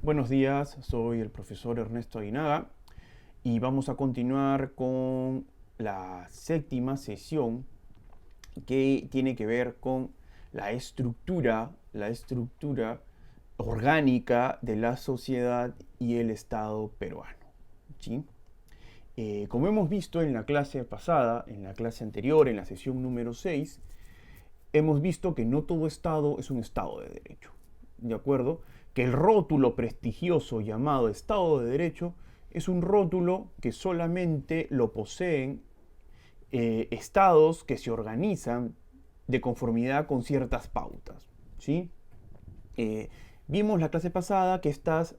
Buenos días, soy el profesor Ernesto Aguinaga y vamos a continuar con la séptima sesión que tiene que ver con la estructura orgánica de la sociedad y el Estado peruano. ¿Sí? Como hemos visto en la clase pasada, en la clase anterior, en la sesión número 6, hemos visto que no todo Estado es un Estado de derecho. ¿De acuerdo? Que el rótulo prestigioso llamado Estado de Derecho es un rótulo que solamente lo poseen estados que se organizan de conformidad con ciertas pautas. ¿Sí? Eh, Vimos la clase pasada que estas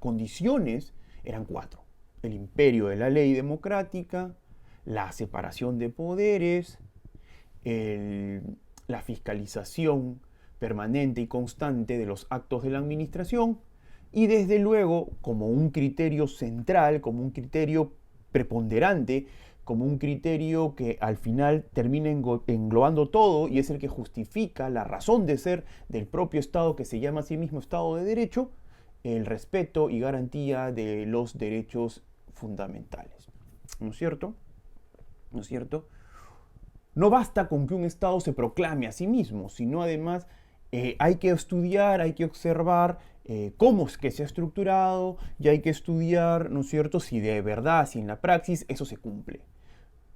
condiciones eran cuatro. El imperio de la ley democrática, la separación de poderes, el, la fiscalización permanente y constante de los actos de la administración y desde luego como un criterio central, como un criterio preponderante, como un criterio que al final termina englobando todo y es el que justifica la razón de ser del propio Estado que se llama a sí mismo Estado de Derecho, el respeto y garantía de los derechos fundamentales. ¿No es cierto? ¿No es cierto? No basta con que un Estado se proclame a sí mismo, sino además hay que estudiar, hay que observar cómo es que se ha estructurado y hay que estudiar, ¿no es cierto?, si de verdad, si en la praxis eso se cumple.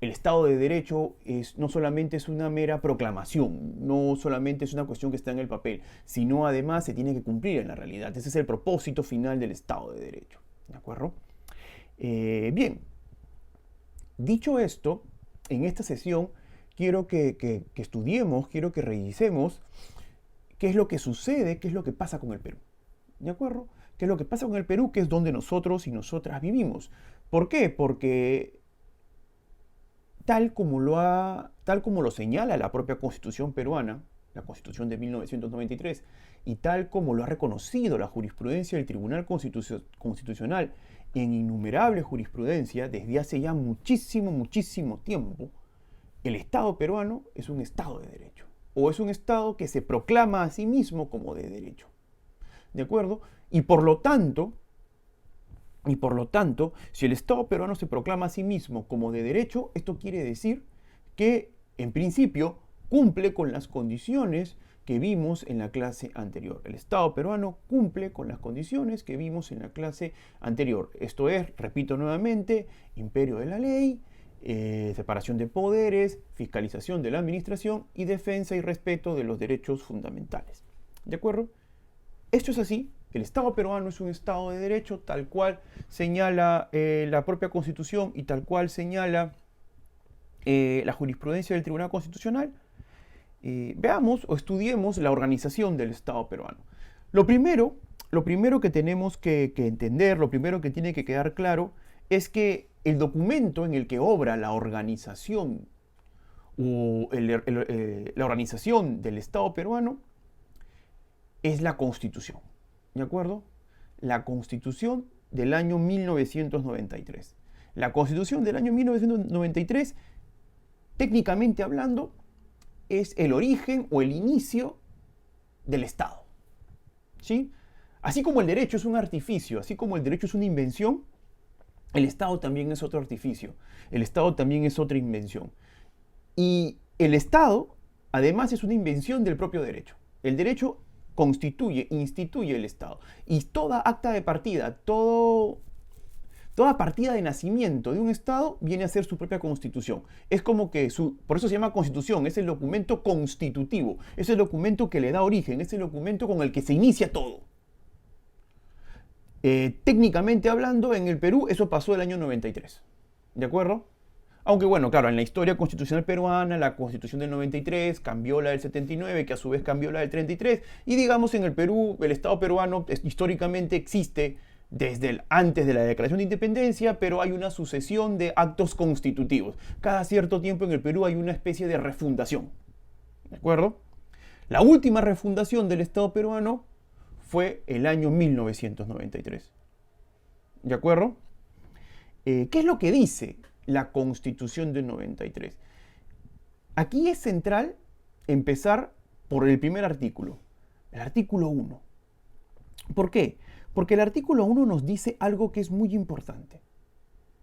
El Estado de Derecho no solamente es una mera proclamación, no solamente es una cuestión que está en el papel, sino además se tiene que cumplir en la realidad. Ese es el propósito final del Estado de Derecho. ¿De acuerdo? Bien, dicho esto, en esta sesión quiero que estudiemos, quiero que revisemos qué es lo que sucede, qué es lo que pasa con el Perú. ¿De acuerdo? ¿Qué es lo que pasa con el Perú? Que es donde nosotros y nosotras vivimos. ¿Por qué? Porque tal como lo señala la propia Constitución peruana, la Constitución de 1993, y tal como lo ha reconocido la jurisprudencia del Tribunal Constitucional en innumerable jurisprudencia desde hace ya muchísimo, muchísimo tiempo, el Estado peruano es un Estado de derecho, o es un Estado que se proclama a sí mismo como de derecho. ¿De acuerdo? Y por lo tanto, si el Estado peruano se proclama a sí mismo como de derecho, esto quiere decir que, en principio, cumple con las condiciones que vimos en la clase anterior. El Estado peruano cumple con las condiciones que vimos en la clase anterior. Esto es, repito nuevamente, imperio de la ley, separación de poderes, fiscalización de la administración y defensa y respeto de los derechos fundamentales. ¿De acuerdo? Esto es así. El Estado peruano es un Estado de derecho, tal cual señala la propia Constitución y tal cual señala la jurisprudencia del Tribunal Constitucional. Veamos o estudiemos la organización del Estado peruano. Lo primero, lo primero que tenemos que entender, lo primero que tiene que quedar claro, es que el documento en el que obra la organización o la organización del Estado peruano es la Constitución. ¿De acuerdo? La Constitución del año 1993. La Constitución del año 1993, técnicamente hablando, es el origen o el inicio del Estado. ¿Sí? Así como el derecho es un artificio, así como el derecho es una invención, el Estado también es otro artificio. El Estado también es otra invención. Y el Estado, además, es una invención del propio derecho. El derecho instituye el Estado. Y toda acta de partida, toda partida de nacimiento de un Estado viene a ser su propia constitución. Es como que por eso se llama constitución, es el documento constitutivo, es el documento que le da origen, es el documento con el que se inicia todo. Técnicamente hablando, en el Perú eso pasó el año 93. ¿De acuerdo? Aunque bueno, claro, en la historia constitucional peruana, la constitución del 93 cambió la del 79, que a su vez cambió la del 33, y digamos en el Perú, el Estado peruano históricamente existe desde antes de la declaración de independencia, pero hay una sucesión de actos constitutivos. Cada cierto tiempo en el Perú hay una especie de refundación. ¿De acuerdo? La última refundación del Estado peruano fue el año 1993. ¿De acuerdo? ¿Qué es lo que dice la Constitución del 93? Aquí es central empezar por el primer artículo, el artículo 1. ¿Por qué? Porque el artículo 1 nos dice algo que es muy importante.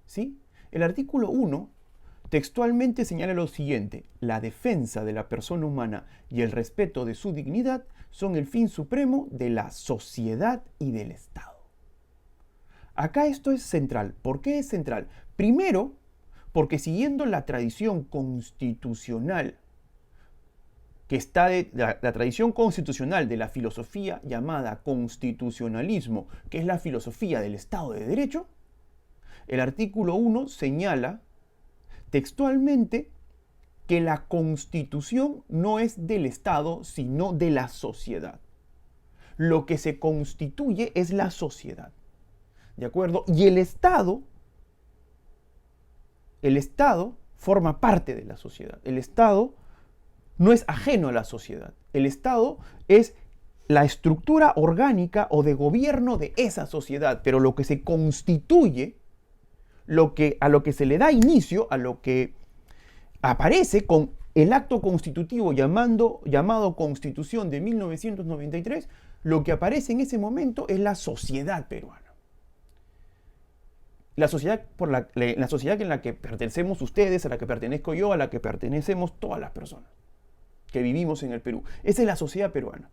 ¿Sí? El artículo 1 textualmente señala lo siguiente: la defensa de la persona humana y el respeto de su dignidad son el fin supremo de la sociedad y del Estado. Acá esto es central. ¿Por qué es central? Primero, porque siguiendo la tradición constitucional que está de la tradición constitucional de la filosofía llamada constitucionalismo, que es la filosofía del Estado de Derecho, el artículo 1 señala textualmente que la Constitución no es del Estado, sino de la sociedad. Lo que se constituye es la sociedad. ¿De acuerdo? Y el Estado forma parte de la sociedad. El Estado no es ajeno a la sociedad. El Estado es la estructura orgánica o de gobierno de esa sociedad, pero lo que se constituye, a lo que se le da inicio, a lo que aparece con el acto constitutivo llamado Constitución de 1993, lo que aparece en ese momento es la sociedad peruana. La sociedad en la que pertenecemos ustedes, a la que pertenezco yo, a la que pertenecemos todas las personas que vivimos en el Perú. Esa es la sociedad peruana.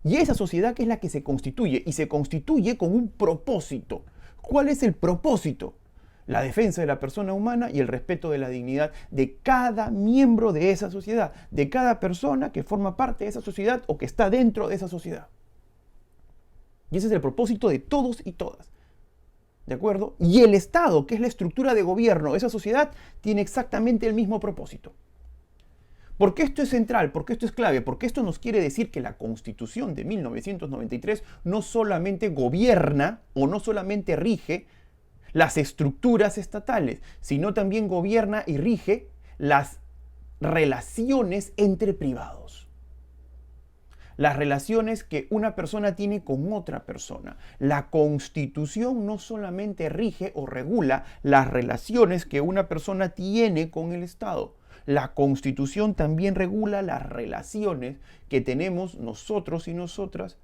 Y esa sociedad que es la que se constituye, y se constituye con un propósito. ¿Cuál es el propósito? La defensa de la persona humana y el respeto de la dignidad de cada miembro de esa sociedad, de cada persona que forma parte de esa sociedad o que está dentro de esa sociedad. Y ese es el propósito de todos y todas. ¿De acuerdo? Y el Estado, que es la estructura de gobierno de esa sociedad, tiene exactamente el mismo propósito. ¿Por qué esto es central? ¿Por qué esto es clave? Porque esto nos quiere decir que la Constitución de 1993 no solamente gobierna o no solamente rige las estructuras estatales, sino también gobierna y rige las relaciones entre privados. Las relaciones que una persona tiene con otra persona. La Constitución no solamente rige o regula las relaciones que una persona tiene con el Estado. La Constitución también regula las relaciones que tenemos nosotros y nosotras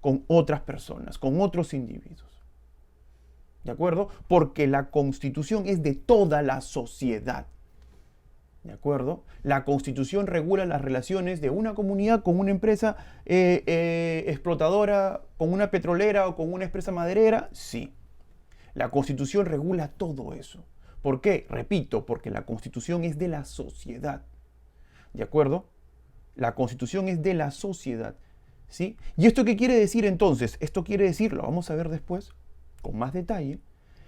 con otras personas, con otros individuos. ¿De acuerdo? Porque la Constitución es de toda la sociedad. ¿De acuerdo? La Constitución regula las relaciones de una comunidad con una empresa explotadora, con una petrolera o con una empresa maderera. Sí. La Constitución regula todo eso. ¿Por qué? Repito, porque la Constitución es de la sociedad. ¿De acuerdo? La Constitución es de la sociedad. ¿Sí? ¿Y esto qué quiere decir entonces? Esto quiere decir, lo vamos a ver después, con más detalle,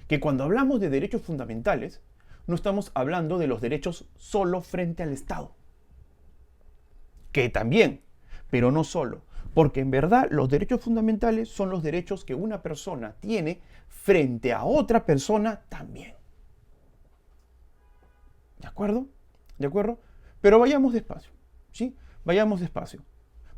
que cuando hablamos de derechos fundamentales, no estamos hablando de los derechos solo frente al Estado. Que también, pero no solo. Porque en verdad los derechos fundamentales son los derechos que una persona tiene frente a otra persona también. ¿De acuerdo? ¿De acuerdo? Pero vayamos despacio, ¿sí? Vayamos despacio.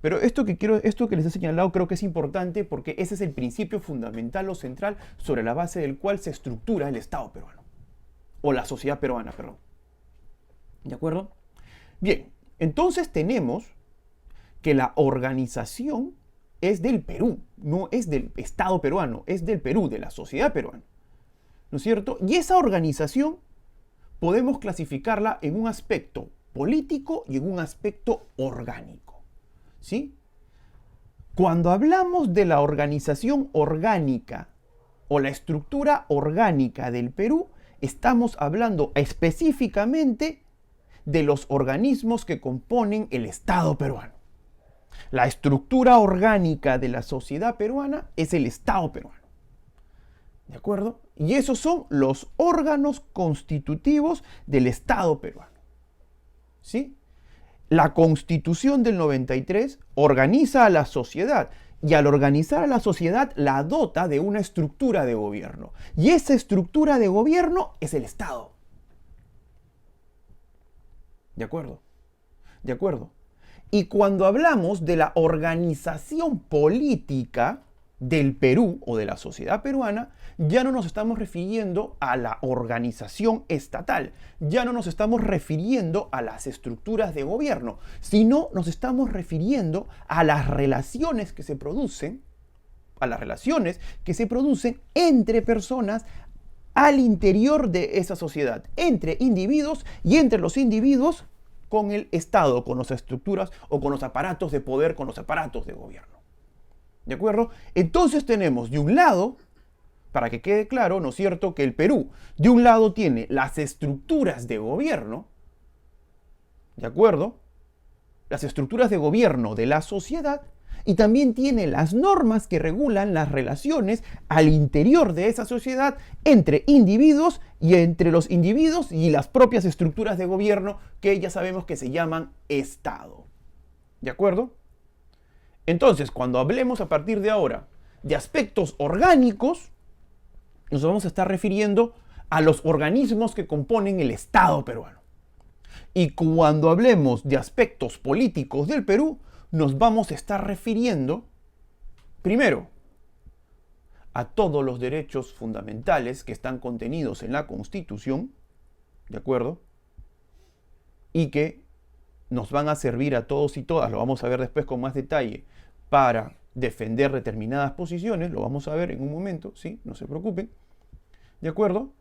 Pero esto que les he señalado creo que es importante porque ese es el principio fundamental o central sobre la base del cual se estructura el Estado peruano. O la sociedad peruana, perdón. ¿De acuerdo? Bien, entonces tenemos que la organización es del Perú, no es del Estado peruano, es del Perú, de la sociedad peruana. ¿No es cierto? Y esa organización podemos clasificarla en un aspecto político y en un aspecto orgánico. ¿Sí? Cuando hablamos de la organización orgánica o la estructura orgánica del Perú, estamos hablando específicamente de los organismos que componen el Estado peruano. La estructura orgánica de la sociedad peruana es el Estado peruano. ¿De acuerdo? Y esos son los órganos constitutivos del Estado peruano. ¿Sí? La Constitución del 93 organiza a la sociedad y al organizar a la sociedad la dota de una estructura de gobierno. Y esa estructura de gobierno es el Estado. ¿De acuerdo? ¿De acuerdo? Y cuando hablamos de la organización política del Perú o de la sociedad peruana, ya no nos estamos refiriendo a la organización estatal, ya no nos estamos refiriendo a las estructuras de gobierno, sino nos estamos refiriendo a las relaciones que se producen a las relaciones que se producen entre personas al interior de esa sociedad, entre individuos y entre los individuos con el Estado, con las estructuras o con los aparatos de poder, con los aparatos de gobierno. ¿De acuerdo? Entonces tenemos de un lado, para que quede claro, ¿no es cierto?, que el Perú de un lado tiene las estructuras de gobierno, ¿de acuerdo?, las estructuras de gobierno de la sociedad, y también tiene las normas que regulan las relaciones al interior de esa sociedad entre individuos y entre los individuos y las propias estructuras de gobierno que ya sabemos que se llaman Estado. ¿De acuerdo? Entonces, cuando hablemos a partir de ahora de aspectos orgánicos, nos vamos a estar refiriendo a los organismos que componen el Estado peruano. Y cuando hablemos de aspectos políticos del Perú, nos vamos a estar refiriendo, primero, a todos los derechos fundamentales que están contenidos en la Constitución, ¿de acuerdo? Y que nos van a servir a todos y todas, lo vamos a ver después con más detalle, para defender determinadas posiciones, lo vamos a ver en un momento, ¿sí? No se preocupen, ¿de acuerdo?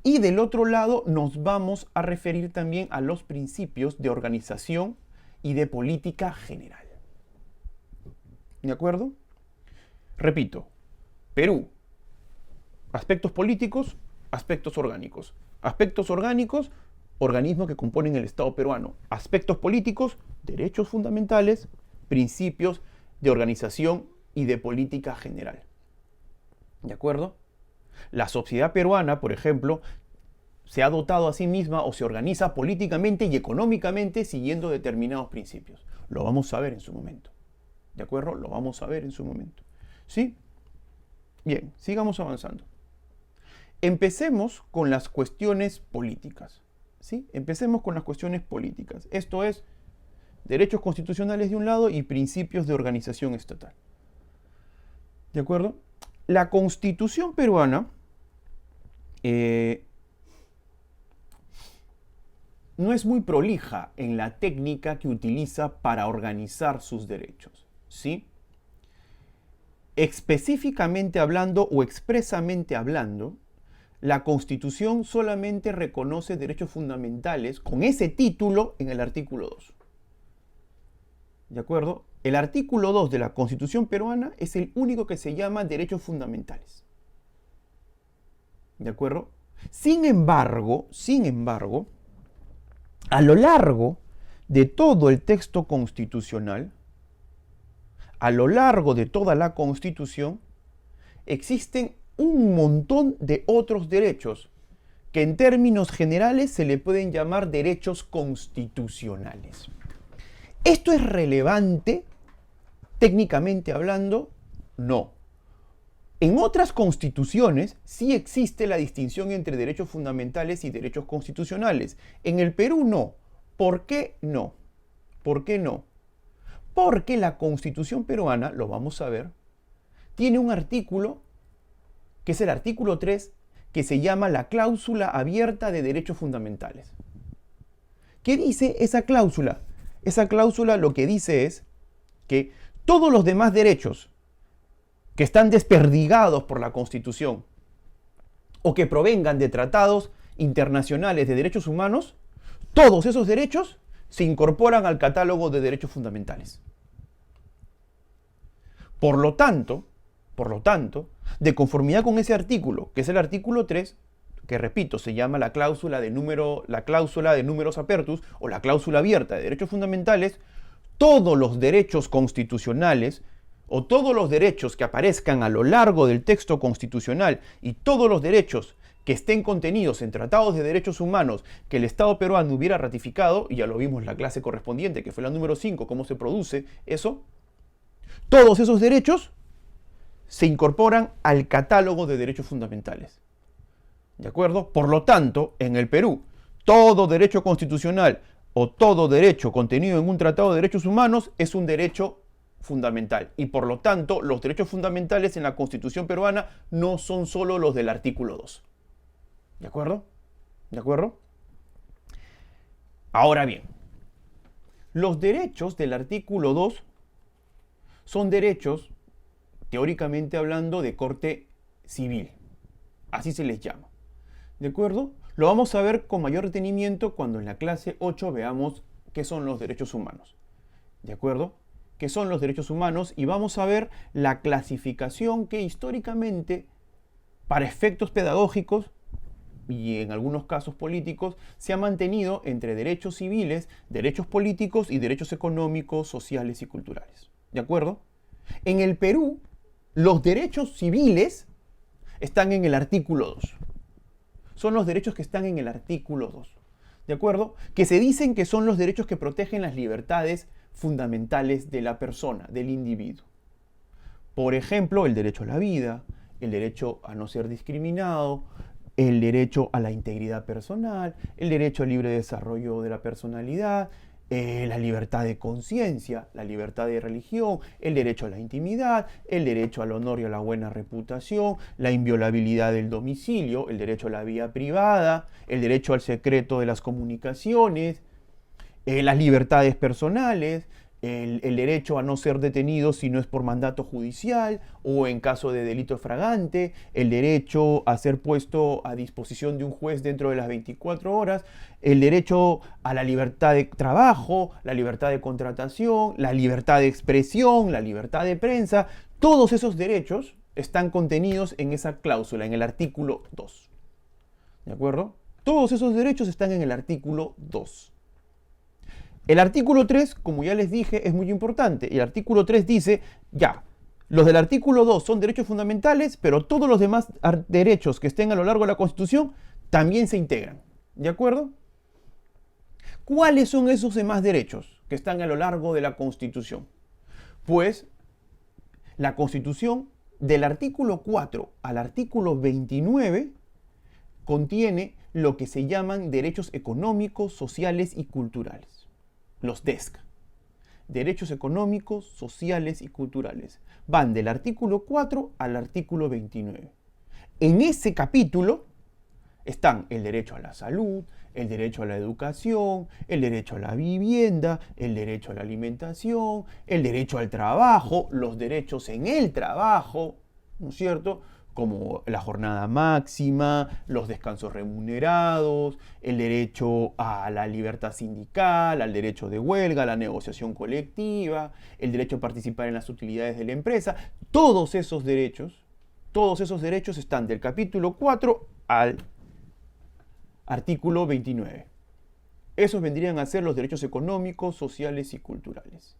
Y del otro lado nos vamos a referir también a los principios de organización y de política general. ¿De acuerdo? Repito, Perú, aspectos políticos, aspectos orgánicos. Aspectos orgánicos, organismos que componen el Estado peruano. Aspectos políticos, derechos fundamentales, principios de organización y de política general. ¿De acuerdo? La sociedad peruana, por ejemplo, se ha dotado a sí misma o se organiza políticamente y económicamente siguiendo determinados principios. Lo vamos a ver en su momento. ¿De acuerdo? Lo vamos a ver en su momento. ¿Sí? Bien, sigamos avanzando. Empecemos con las cuestiones políticas. ¿Sí? Empecemos con las cuestiones políticas. Esto es, derechos constitucionales de un lado y principios de organización estatal. ¿De acuerdo? La Constitución peruana no es muy prolija en la técnica que utiliza para organizar sus derechos. ¿Sí? Específicamente hablando o expresamente hablando, la Constitución solamente reconoce derechos fundamentales con ese título en el artículo 2. ¿De acuerdo? El artículo 2 de la Constitución peruana es el único que se llama derechos fundamentales. ¿De acuerdo? Sin embargo, a lo largo de todo el texto constitucional, a lo largo de toda la Constitución, existen un montón de otros derechos que en términos generales se le pueden llamar derechos constitucionales. ¿Esto es relevante técnicamente hablando? No. En otras constituciones sí existe la distinción entre derechos fundamentales y derechos constitucionales. En el Perú no. ¿Por qué no? ¿Por qué no? Porque la Constitución peruana, lo vamos a ver, tiene un artículo, que es el artículo 3, que se llama la cláusula abierta de derechos fundamentales. ¿Qué dice esa cláusula? Esa cláusula lo que dice es que todos los demás derechos que están desperdigados por la Constitución o que provengan de tratados internacionales de derechos humanos, todos esos derechos se incorporan al catálogo de derechos fundamentales. Por lo tanto, de conformidad con ese artículo, que es el artículo 3, que repito, se llama la cláusula de numerus apertus o la cláusula abierta de derechos fundamentales, todos los derechos constitucionales o todos los derechos que aparezcan a lo largo del texto constitucional y todos los derechos que estén contenidos en tratados de derechos humanos que el Estado peruano hubiera ratificado, y ya lo vimos en la clase correspondiente, que fue la número 5, cómo se produce eso, todos esos derechos se incorporan al catálogo de derechos fundamentales. ¿De acuerdo? Por lo tanto, en el Perú, todo derecho constitucional o todo derecho contenido en un tratado de derechos humanos es un derecho fundamental. Y por lo tanto, los derechos fundamentales en la Constitución peruana no son solo los del artículo 2. ¿De acuerdo? ¿De acuerdo? Ahora bien, los derechos del artículo 2 son derechos teóricamente hablando, de corte civil. Así se les llama. ¿De acuerdo? Lo vamos a ver con mayor detenimiento cuando en la clase 8 veamos qué son los derechos humanos. ¿De acuerdo? ¿Qué son los derechos humanos? Y vamos a ver la clasificación que históricamente, para efectos pedagógicos y en algunos casos políticos, se ha mantenido entre derechos civiles, derechos políticos y derechos económicos, sociales y culturales. ¿De acuerdo? En el Perú, los derechos civiles están en el artículo 2. Son los derechos que están en el artículo 2. ¿De acuerdo? Que se dicen que son los derechos que protegen las libertades fundamentales de la persona, del individuo. Por ejemplo, el derecho a la vida, el derecho a no ser discriminado, el derecho a la integridad personal, el derecho al libre desarrollo de la personalidad, la libertad de conciencia, la libertad de religión, el derecho a la intimidad, el derecho al honor y a la buena reputación, la inviolabilidad del domicilio, el derecho a la vida privada, el derecho al secreto de las comunicaciones, las libertades personales, el derecho a no ser detenido si no es por mandato judicial o en caso de delito fragante, el derecho a ser puesto a disposición de un juez dentro de las 24 horas, el derecho a la libertad de trabajo, la libertad de contratación, la libertad de expresión, la libertad de prensa. Todos esos derechos están contenidos en esa cláusula, en el artículo 2. ¿De acuerdo? Todos esos derechos están en el artículo 2. El artículo 3, como ya les dije, es muy importante. El artículo 3 dice, ya, los del artículo 2 son derechos fundamentales, pero todos los demás derechos que estén a lo largo de la Constitución también se integran. ¿De acuerdo? ¿Cuáles son esos demás derechos que están a lo largo de la Constitución? Pues la Constitución, del artículo 4 al artículo 29, contiene lo que se llaman derechos económicos, sociales y culturales. Los DESC, derechos económicos, sociales y culturales. Van del artículo 4 al artículo 29. En ese capítulo están el derecho a la salud, el derecho a la educación, el derecho a la vivienda, el derecho a la alimentación, el derecho al trabajo, los derechos en el trabajo, ¿no es cierto?, como la jornada máxima, los descansos remunerados, el derecho a la libertad sindical, al derecho de huelga, a la negociación colectiva, el derecho a participar en las utilidades de la empresa. Todos esos derechos están del capítulo 4 al artículo 29. Esos vendrían a ser los derechos económicos, sociales y culturales.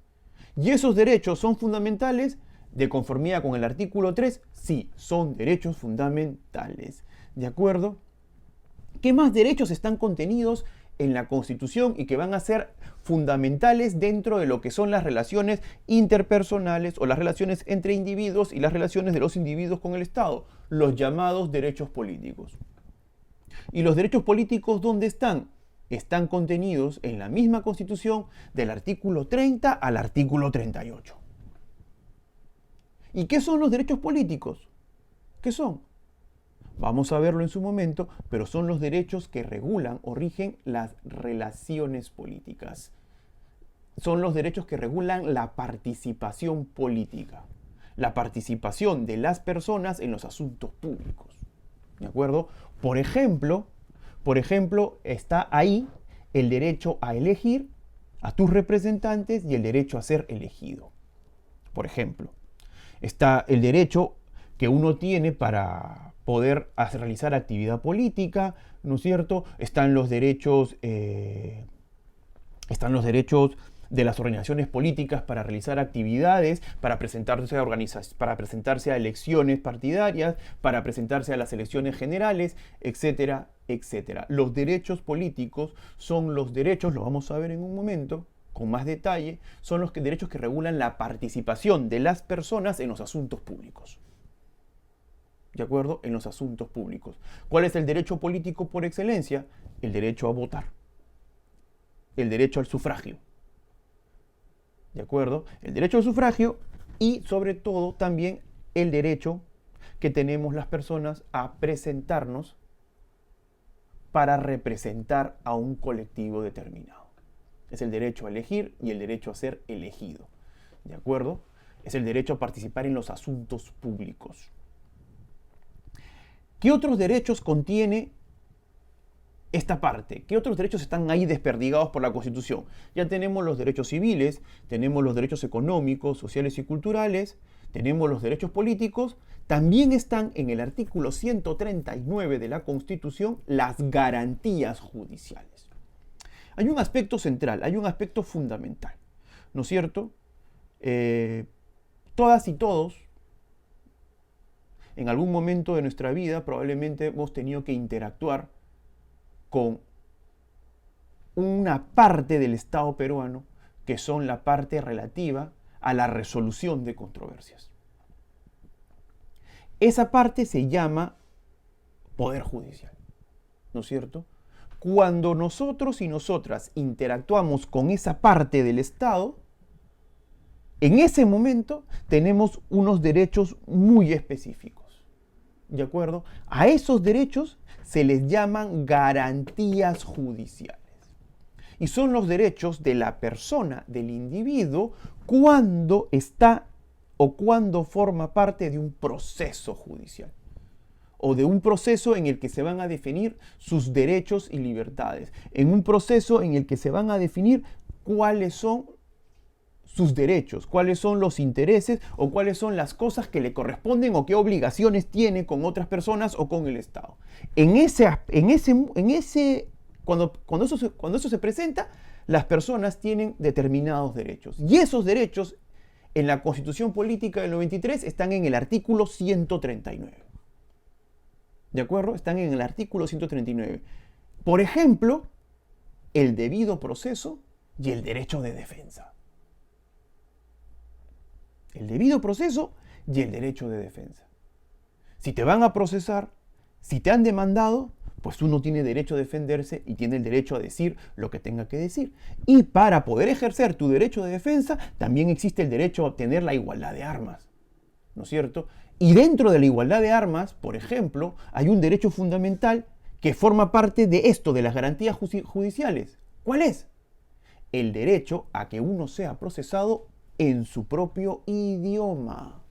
¿Y esos derechos son fundamentales? De conformidad con el artículo 3, sí, son derechos fundamentales. ¿De acuerdo? ¿Qué más derechos están contenidos en la Constitución y que van a ser fundamentales dentro de lo que son las relaciones interpersonales o las relaciones entre individuos y las relaciones de los individuos con el Estado? Los llamados derechos políticos. ¿Y los derechos políticos dónde están? Están contenidos en la misma Constitución del artículo 30 al artículo 38. ¿Y qué son los derechos políticos? ¿Qué son? Vamos a verlo en su momento, pero son los derechos que regulan o rigen las relaciones políticas. Son los derechos que regulan la participación política, la participación de las personas en los asuntos públicos. ¿De acuerdo? Por ejemplo, está ahí el derecho a elegir a tus representantes y el derecho a ser elegido. Por ejemplo, está el derecho que uno tiene para poder realizar actividad política, ¿no es cierto? Están los derechos de las organizaciones políticas para realizar actividades, para presentarse a elecciones partidarias, para presentarse a las elecciones generales, etcétera, etcétera. Los derechos políticos son los derechos, lo vamos a ver en un momento, con más detalle, son los derechos que regulan la participación de las personas en los asuntos públicos. ¿De acuerdo? En los asuntos públicos. ¿Cuál es el derecho político por excelencia? El derecho a votar. El derecho al sufragio. ¿De acuerdo? El derecho al sufragio y, sobre todo, también el derecho que tenemos las personas a presentarnos para representar a un colectivo determinado. Es el derecho a elegir y el derecho a ser elegido. ¿De acuerdo? Es el derecho a participar en los asuntos públicos. ¿Qué otros derechos contiene esta parte? ¿Qué otros derechos están ahí desperdigados por la Constitución? Ya tenemos los derechos civiles, tenemos los derechos económicos, sociales y culturales, tenemos los derechos políticos. También están en el artículo 139 de la Constitución las garantías judiciales. Hay un aspecto central, hay un aspecto fundamental, ¿no es cierto? Todas y todos, en algún momento de nuestra vida, probablemente hemos tenido que interactuar con una parte del Estado peruano, que son la parte relativa a la resolución de controversias. Esa parte se llama Poder Judicial, ¿no es cierto? Cuando nosotros y nosotras interactuamos con esa parte del Estado, en ese momento tenemos unos derechos muy específicos, ¿de acuerdo? A esos derechos se les llaman garantías judiciales. Y son los derechos de la persona, del individuo, cuando está o cuando forma parte de un proceso judicial o de un proceso en el que se van a definir sus derechos y libertades, en un proceso en el que se van a definir cuáles son sus derechos, cuáles son los intereses o cuáles son las cosas que le corresponden o qué obligaciones tiene con otras personas o con el Estado. Cuando eso se presenta, las personas tienen determinados derechos. Y esos derechos en la Constitución Política del 93 están en el artículo 139. ¿De acuerdo? Están en el artículo 139. Por ejemplo, el debido proceso y el derecho de defensa. El debido proceso y el derecho de defensa. Si te van a procesar, si te han demandado, pues uno tiene derecho a defenderse y tiene el derecho a decir lo que tenga que decir. Y para poder ejercer tu derecho de defensa, también existe el derecho a obtener la igualdad de armas, ¿no es cierto? Y dentro de la igualdad de armas, por ejemplo, hay un derecho fundamental que forma parte de esto, de las garantías judiciales. ¿Cuál es? El derecho a que uno sea procesado en su propio idioma.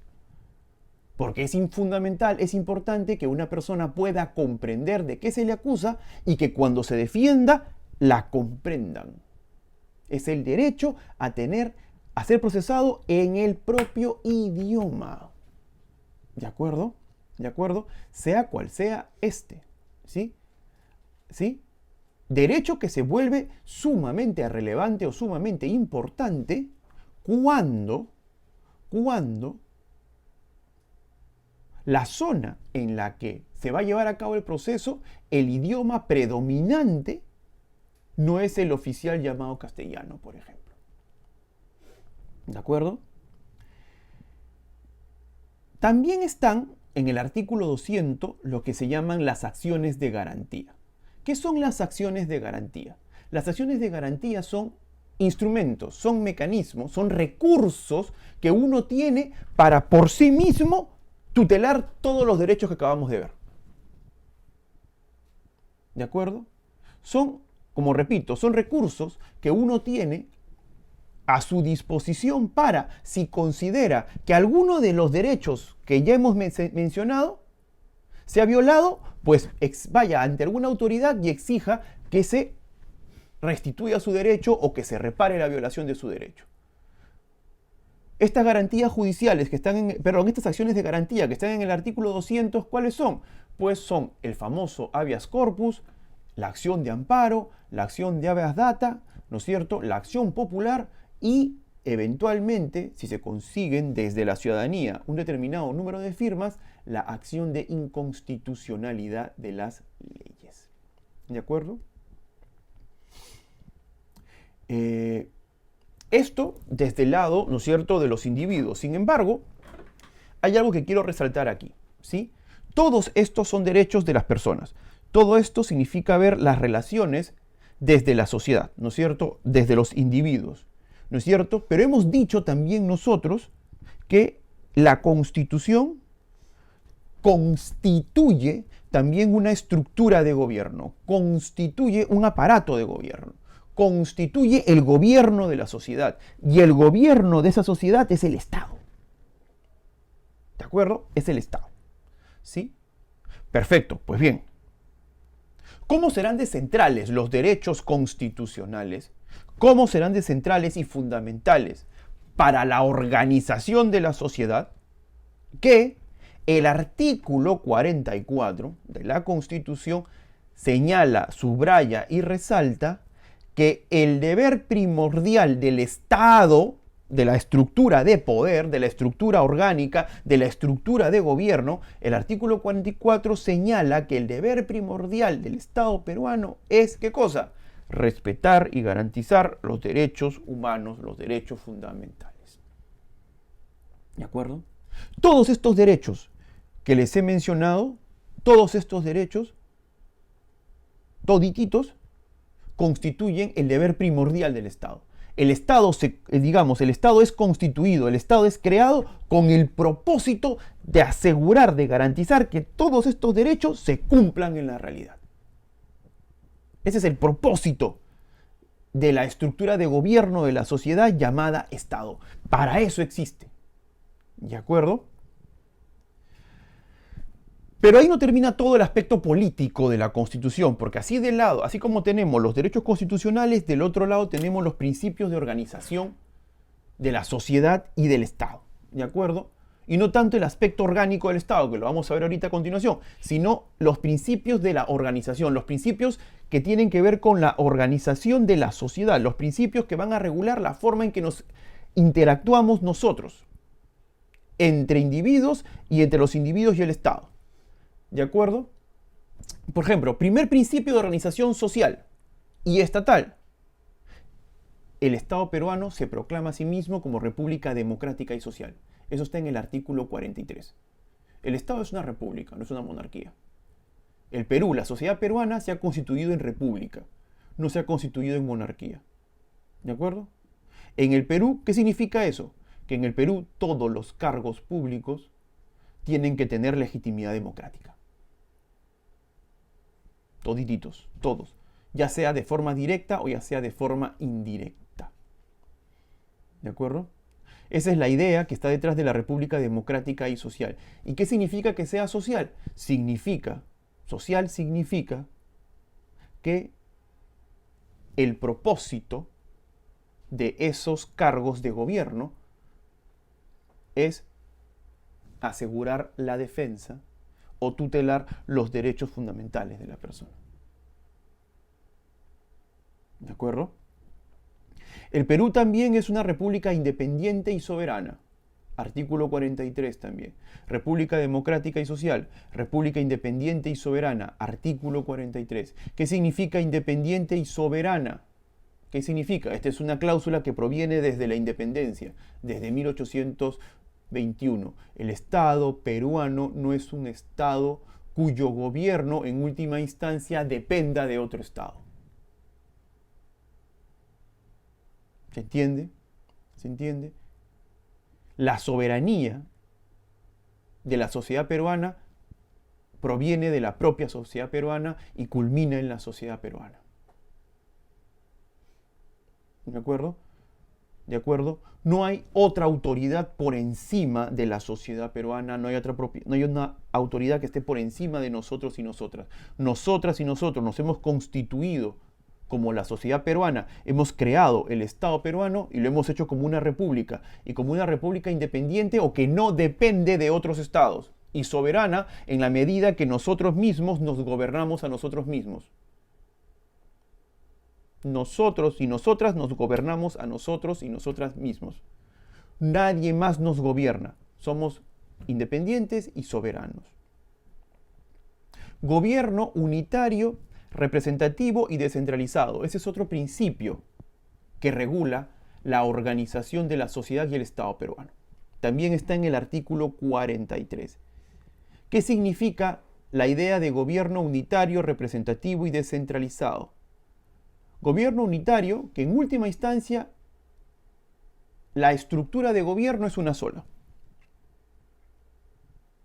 Porque es fundamental, es importante que una persona pueda comprender de qué se le acusa y que cuando se defienda, la comprendan. Es el derecho a ser procesado en el propio idioma. ¿De acuerdo? ¿De acuerdo? Sea cual sea este. ¿Sí? ¿Sí? Derecho que se vuelve sumamente relevante o sumamente importante cuando la zona en la que se va a llevar a cabo el proceso, el idioma predominante no es el oficial llamado castellano, por ejemplo. ¿De acuerdo? También están en el artículo 200 lo que se llaman las acciones de garantía. ¿Qué son las acciones de garantía? Las acciones de garantía son instrumentos, son mecanismos, son recursos que uno tiene para por sí mismo tutelar todos los derechos que acabamos de ver. ¿De acuerdo? Son, como repito, son recursos que uno tiene a su disposición para, si considera que alguno de los derechos que ya hemos mencionado se ha violado, pues vaya ante alguna autoridad y exija que se restituya su derecho o que se repare la violación de su derecho. Estas garantías judiciales que están estas acciones de garantía que están en el artículo 200, ¿cuáles son? Pues son el famoso habeas corpus, la acción de amparo, la acción de habeas data, ¿no es cierto?, la acción popular y, eventualmente, si se consiguen desde la ciudadanía un determinado número de firmas, la acción de inconstitucionalidad de las leyes. ¿De acuerdo? Esto desde el lado, ¿no es cierto?, de los individuos. Sin embargo, hay algo que quiero resaltar aquí, ¿sí? Todos estos son derechos de las personas. Todo esto significa ver las relaciones desde la sociedad, ¿no es cierto?, desde los individuos, ¿no es cierto? Pero hemos dicho también nosotros que la Constitución constituye también una estructura de gobierno, constituye un aparato de gobierno, constituye el gobierno de la sociedad, y el gobierno de esa sociedad es el Estado. ¿De acuerdo? Es el Estado. ¿Sí? Perfecto, pues bien. ¿Cómo serán de centrales los derechos constitucionales? ¿Cómo serán de centrales y fundamentales para la organización de la sociedad? Que el artículo 44 de la Constitución señala, subraya y resalta que el deber primordial del Estado, de la estructura de poder, de la estructura orgánica, de la estructura de gobierno, el artículo 44 señala que el deber primordial del Estado peruano es, ¿qué cosa? Respetar y garantizar los derechos humanos, los derechos fundamentales. ¿De acuerdo? Todos estos derechos que les he mencionado, todos estos derechos, todititos, constituyen el deber primordial del Estado. El Estado, el Estado es constituido, el Estado es creado con el propósito de asegurar, de garantizar que todos estos derechos se cumplan en la realidad. Ese es el propósito de la estructura de gobierno de la sociedad llamada Estado. Para eso existe. ¿De acuerdo? Pero ahí no termina todo el aspecto político de la Constitución, porque así de lado, así como tenemos los derechos constitucionales, del otro lado tenemos los principios de organización de la sociedad y del Estado, ¿de acuerdo? Y no tanto el aspecto orgánico del Estado, que lo vamos a ver ahorita a continuación, sino los principios de la organización, los principios que tienen que ver con la organización de la sociedad, los principios que van a regular la forma en que nos interactuamos nosotros, entre individuos y entre los individuos y el Estado. ¿De acuerdo? Por ejemplo, primer principio de organización social y estatal. El Estado peruano se proclama a sí mismo como República Democrática y Social. Eso está en el artículo 43. El Estado es una república, no es una monarquía. El Perú, la sociedad peruana, se ha constituido en república, no se ha constituido en monarquía. ¿De acuerdo? En el Perú, ¿qué significa eso? Que en el Perú todos los cargos públicos tienen que tener legitimidad democrática. Todititos, todos. Ya sea de forma directa o ya sea de forma indirecta. ¿De acuerdo? Esa es la idea que está detrás de la República Democrática y Social. ¿Y qué significa que sea social? Social significa que el propósito de esos cargos de gobierno es asegurar la defensa o tutelar los derechos fundamentales de la persona. ¿De acuerdo? El Perú también es una república independiente y soberana. Artículo 43 también. República democrática y social. República independiente y soberana. Artículo 43. ¿Qué significa independiente y soberana? ¿Qué significa? Esta es una cláusula que proviene desde la independencia, desde 1821. El Estado peruano no es un Estado cuyo gobierno en última instancia dependa de otro Estado. ¿Se entiende? ¿Se entiende? La soberanía de la sociedad peruana proviene de la propia sociedad peruana y culmina en la sociedad peruana. ¿De acuerdo? ¿De acuerdo? No hay otra autoridad por encima de la sociedad peruana, no hay una autoridad que esté por encima de nosotros y nosotras. Nosotras y nosotros nos hemos constituido como la sociedad peruana, hemos creado el Estado peruano y lo hemos hecho como una república, y como una república independiente o que no depende de otros estados, y soberana en la medida que nosotros mismos nos gobernamos a nosotros mismos. Nosotros y nosotras nos gobernamos a nosotros y nosotras mismos. Nadie más nos gobierna. Somos independientes y soberanos. Gobierno unitario, representativo y descentralizado. Ese es otro principio que regula la organización de la sociedad y el Estado peruano. También está en el artículo 43. ¿Qué significa la idea de gobierno unitario, representativo y descentralizado? Gobierno unitario, que en última instancia la estructura de gobierno es una sola.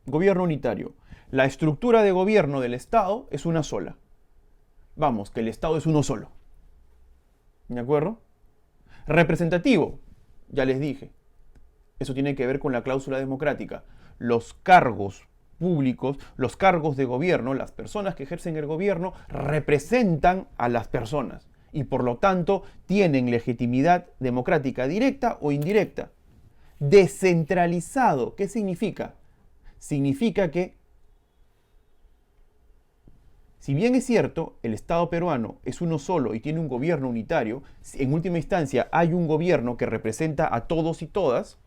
Gobierno unitario. La estructura de gobierno del Estado es una sola. Vamos, que el Estado es uno solo. ¿De acuerdo? Representativo, ya les dije. Eso tiene que ver con la cláusula democrática. los cargos públicos, los cargos de gobierno, las personas que ejercen el gobierno representan a las personas y por lo tanto tienen legitimidad democrática directa o indirecta. Descentralizado, ¿qué significa? Significa que, si bien es cierto, el Estado peruano es uno solo y tiene un gobierno unitario, en última instancia hay un gobierno que representa a todos y todas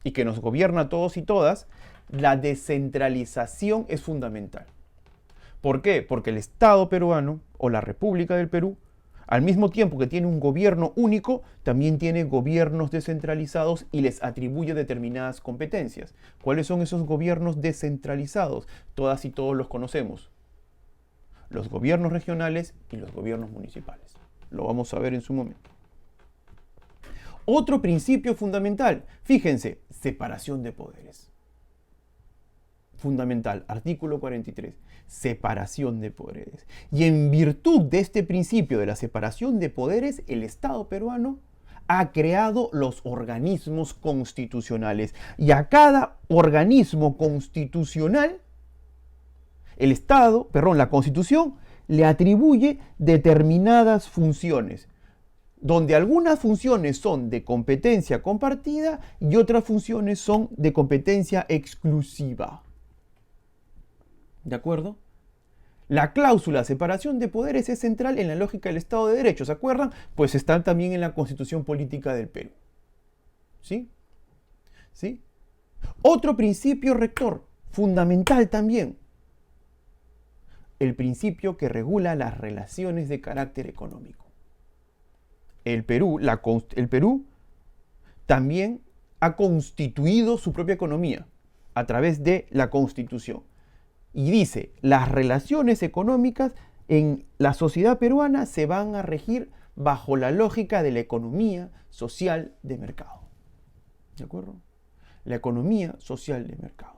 y que nos gobierna a todos y todas, la descentralización es fundamental. ¿Por qué? Porque el Estado peruano o la República del Perú, al mismo tiempo que tiene un gobierno único, también tiene gobiernos descentralizados y les atribuye determinadas competencias. ¿Cuáles son esos gobiernos descentralizados? Todas y todos los conocemos. Los gobiernos regionales y los gobiernos municipales. Lo vamos a ver en su momento. Otro principio fundamental, fíjense, separación de poderes. Fundamental, artículo 43, separación de poderes. Y en virtud de este principio de la separación de poderes, el Estado peruano ha creado los organismos constitucionales. Y a cada organismo constitucional, la Constitución le atribuye determinadas funciones, donde algunas funciones son de competencia compartida y otras funciones son de competencia exclusiva. ¿De acuerdo? La cláusula separación de poderes es central en la lógica del Estado de Derecho, ¿se acuerdan? Pues está también en la Constitución Política del Perú. ¿Sí? ¿Sí? Otro principio rector, fundamental también, el principio que regula las relaciones de carácter económico. El Perú también ha constituido su propia economía a través de la Constitución. Y dice, las relaciones económicas en la sociedad peruana se van a regir bajo la lógica de la economía social de mercado. ¿De acuerdo? La economía social de mercado.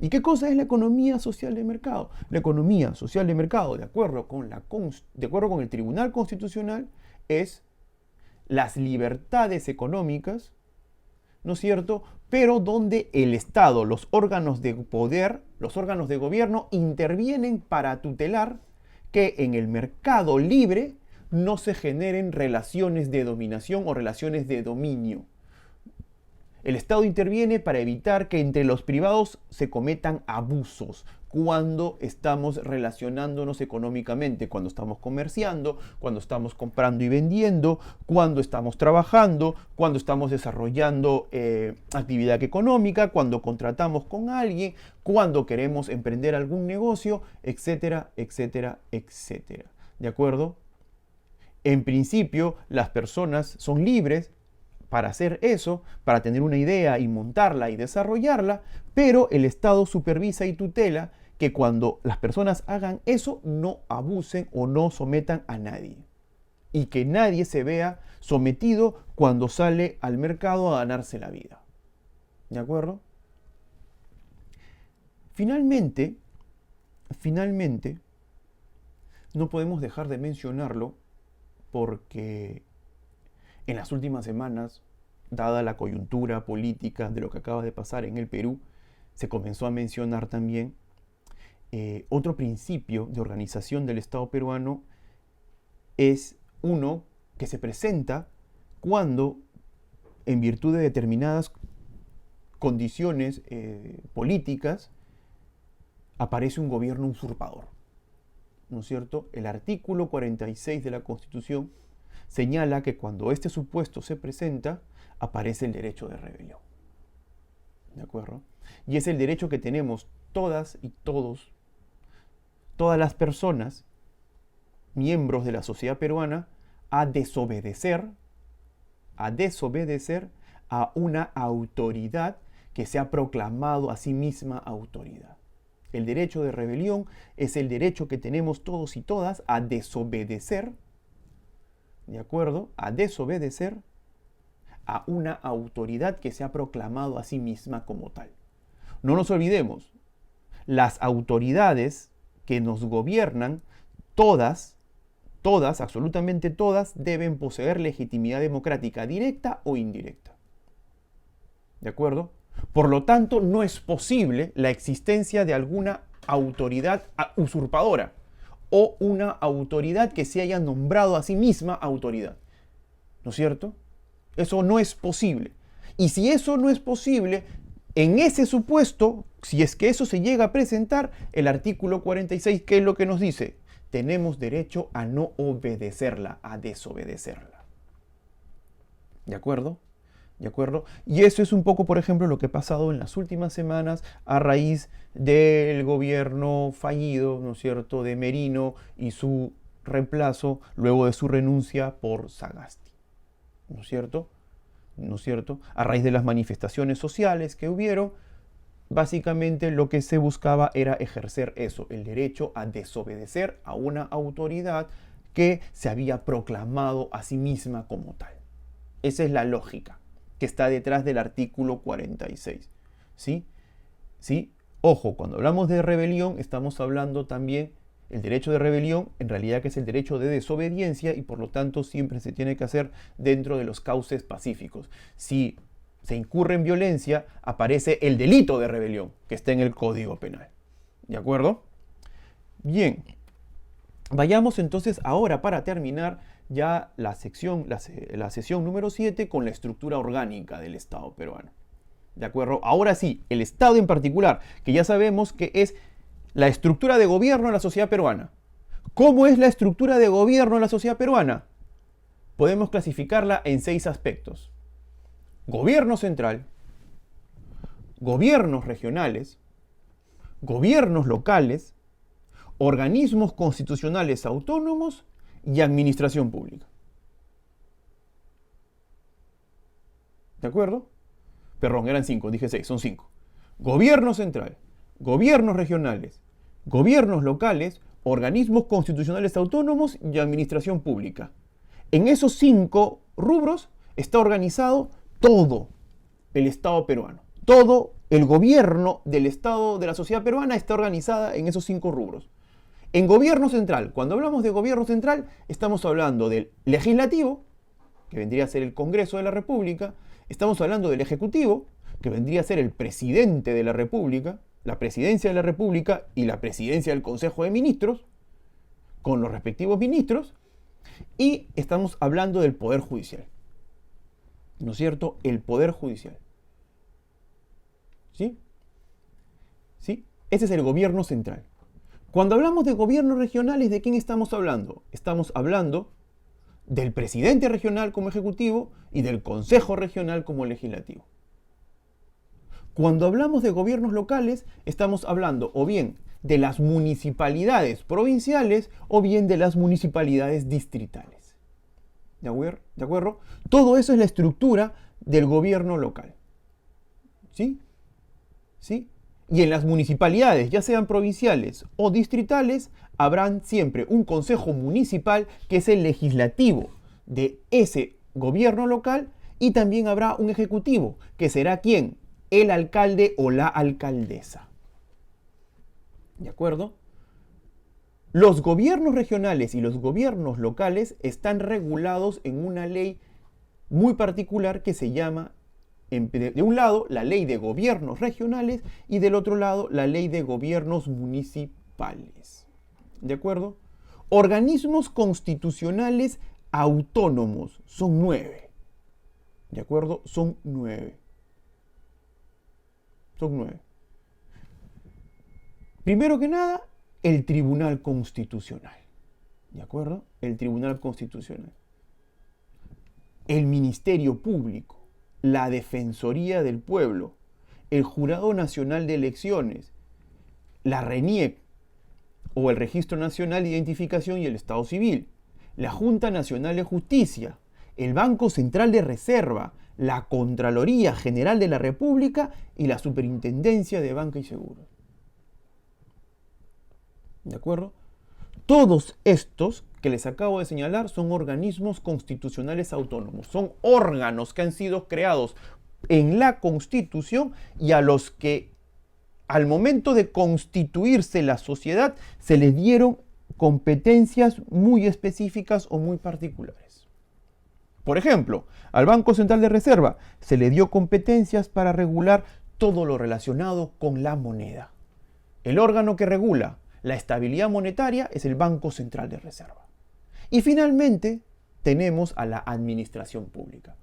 ¿Y qué cosa es la economía social de mercado? La economía social de mercado, de acuerdo con el Tribunal Constitucional, es las libertades económicas, ¿no es cierto?, pero donde el Estado, los órganos de poder, los órganos de gobierno intervienen para tutelar que en el mercado libre no se generen relaciones de dominación o relaciones de dominio. El Estado interviene para evitar que entre los privados se cometan abusos cuando estamos relacionándonos económicamente, cuando estamos comerciando, cuando estamos comprando y vendiendo, cuando estamos trabajando, cuando estamos desarrollando actividad económica, cuando contratamos con alguien, cuando queremos emprender algún negocio, etcétera, etcétera, etcétera. ¿De acuerdo? En principio, las personas son libres para hacer eso, para tener una idea y montarla y desarrollarla, pero el Estado supervisa y tutela que cuando las personas hagan eso no abusen o no sometan a nadie. Y que nadie se vea sometido cuando sale al mercado a ganarse la vida. ¿De acuerdo? Finalmente, no podemos dejar de mencionarlo porque en las últimas semanas, dada la coyuntura política de lo que acaba de pasar en el Perú, se comenzó a mencionar también otro principio de organización del Estado peruano. Es uno que se presenta cuando, en virtud de determinadas condiciones políticas, aparece un gobierno usurpador. ¿No es cierto? El artículo 46 de la Constitución señala que cuando este supuesto se presenta, aparece el derecho de rebelión. ¿De acuerdo? Y es el derecho que tenemos todas y todos, todas las personas, miembros de la sociedad peruana, a desobedecer a una autoridad que se ha proclamado a sí misma autoridad. El derecho de rebelión es el derecho que tenemos todos y todas a desobedecer, ¿de acuerdo?, a desobedecer a una autoridad que se ha proclamado a sí misma como tal. No nos olvidemos, las autoridades que nos gobiernan, todas, absolutamente todas, deben poseer legitimidad democrática directa o indirecta. ¿De acuerdo? Por lo tanto, no es posible la existencia de alguna autoridad usurpadora o una autoridad que se haya nombrado a sí misma autoridad. ¿No es cierto? Eso no es posible. Y si eso no es posible, en ese supuesto, si es que eso se llega a presentar, el artículo 46, ¿qué es lo que nos dice? Tenemos derecho a no obedecerla, a desobedecerla. ¿De acuerdo? ¿De acuerdo? Y eso es un poco, por ejemplo, lo que ha pasado en las últimas semanas a raíz del gobierno fallido, ¿no es cierto?, de Merino y su reemplazo luego de su renuncia por Sagasti. ¿No es cierto? ¿No es cierto? A raíz de las manifestaciones sociales que hubieron, básicamente lo que se buscaba era ejercer eso, el derecho a desobedecer a una autoridad que se había proclamado a sí misma como tal. Esa es la lógica que está detrás del artículo 46. ¿Sí? ¿Sí? Ojo, cuando hablamos de rebelión, estamos hablando también el derecho de rebelión, en realidad que es el derecho de desobediencia y por lo tanto siempre se tiene que hacer dentro de los cauces pacíficos. Si se incurre en violencia, aparece el delito de rebelión, que está en el Código Penal. ¿De acuerdo? Bien. Vayamos entonces ahora, para terminar, ya la sesión número 7 con la estructura orgánica del Estado peruano. ¿De acuerdo? Ahora sí, el Estado en particular, que ya sabemos que es la estructura de gobierno de la sociedad peruana. ¿Cómo es la estructura de gobierno de la sociedad peruana? Podemos clasificarla en 6 aspectos. Gobierno central, gobiernos regionales, gobiernos locales, organismos constitucionales autónomos y administración pública. ¿De acuerdo? Perdón, eran 5, dije 6, son 5. Gobierno central, gobiernos regionales, gobiernos locales, organismos constitucionales autónomos y administración pública. En esos 5 rubros está organizado todo el Estado peruano. Todo el gobierno del Estado de la sociedad peruana está organizada en esos 5 rubros. En gobierno central, cuando hablamos de gobierno central, estamos hablando del legislativo, que vendría a ser el Congreso de la República, estamos hablando del ejecutivo, que vendría a ser el presidente de la República, la presidencia de la República y la presidencia del Consejo de Ministros, con los respectivos ministros, y estamos hablando del Poder Judicial. ¿No es cierto? El Poder Judicial. ¿Sí? ¿Sí? Ese es el gobierno central. Cuando hablamos de gobiernos regionales, ¿de quién estamos hablando? Estamos hablando del presidente regional como ejecutivo y del consejo regional como legislativo. Cuando hablamos de gobiernos locales, estamos hablando o bien de las municipalidades provinciales o bien de las municipalidades distritales. ¿De acuerdo? Todo eso es la estructura del gobierno local. ¿Sí? ¿Sí? Y en las municipalidades, ya sean provinciales o distritales, habrán siempre un consejo municipal que es el legislativo de ese gobierno local y también habrá un ejecutivo que será ¿quién? El alcalde o la alcaldesa. ¿De acuerdo? Los gobiernos regionales y los gobiernos locales están regulados en una ley muy particular que se llama, de un lado, la ley de gobiernos regionales y del otro lado, la ley de gobiernos municipales. ¿De acuerdo? Organismos constitucionales autónomos son 9. ¿De acuerdo? Son 9. Son 9. Primero que nada, el Tribunal Constitucional. ¿De acuerdo? El Tribunal Constitucional. El Ministerio Público. La Defensoría del Pueblo, el Jurado Nacional de Elecciones, la RENIEC, o el Registro Nacional de Identificación y el Estado Civil, la Junta Nacional de Justicia, el Banco Central de Reserva, la Contraloría General de la República y la Superintendencia de Banca y Seguros. ¿De acuerdo? Todos estos que les acabo de señalar son organismos constitucionales autónomos, son órganos que han sido creados en la Constitución y a los que al momento de constituirse la sociedad se les dieron competencias muy específicas o muy particulares. Por ejemplo, al Banco Central de Reserva se le dio competencias para regular todo lo relacionado con la moneda. El órgano que regula la estabilidad monetaria es el Banco Central de Reserva. Y finalmente tenemos a la administración pública.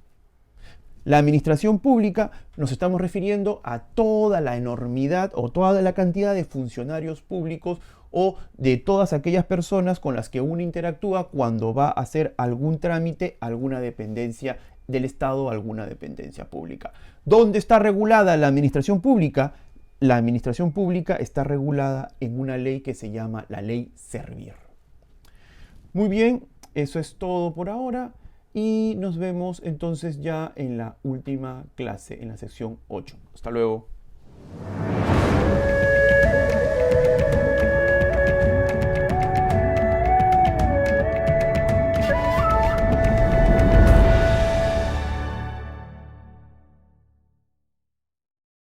La administración pública nos estamos refiriendo a toda la enormidad o toda la cantidad de funcionarios públicos o de todas aquellas personas con las que uno interactúa cuando va a hacer algún trámite, alguna dependencia del Estado, alguna dependencia pública. ¿Dónde está regulada la administración pública? La administración pública está regulada en una ley que se llama la Ley Servir. Muy bien, eso es todo por ahora y nos vemos entonces ya en la última clase, en la sección 8. Hasta luego.